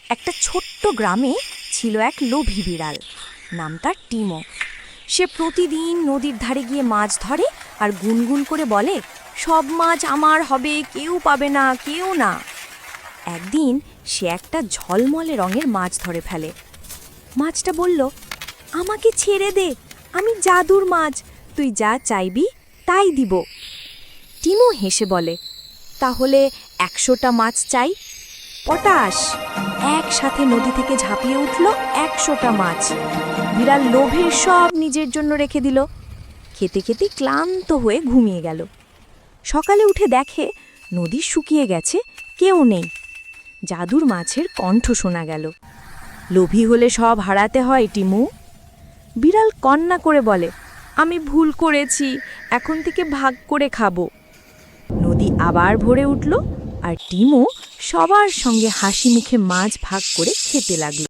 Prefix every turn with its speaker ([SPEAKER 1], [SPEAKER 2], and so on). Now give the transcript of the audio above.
[SPEAKER 1] একটা ছোট্ট গ্রামে ছিল এক লোভী বিড়াল, নাম তার টিমো। সে প্রতিদিন নদীর ধারে গিয়ে মাছ ধরে আর গুনগুন করে বলে, সব মাছ আমার হবে, কেউ পাবে না, কেউ না। একদিন সে একটা ঝলমলে রঙের মাছ ধরে ফেলে। মাছটা বলল, আমাকে ছেড়ে দে, আমি জাদুর মাছ, তুই যা চাইবি তাই দিব। টিমো হেসে বলে, তাহলে 100টা মাছ চাই। পটাশ! একসাথে নদী থেকে ঝাঁপিয়ে উঠল 100টা মাছ। বিড়াল লোভে সব নিজের জন্য রেখে দিল। খেতে খেতে ক্লান্ত হয়ে ঘুমিয়ে গেল। সকালে উঠে দেখে নদী শুকিয়ে গেছে, কেউ নেই। জাদুর মাছের কণ্ঠ শোনা গেল, লোভী হলে সব হারাতে হয় টিমু। বিড়াল কন্না করে বলে, আমি ভুল করেছি, এখন থেকে ভাগ করে খাবো। নদী আবার ভরে উঠল আর টিমো সবার সঙ্গে হাসি মুখে মাছ ভাগ করে খেতে লাগলো।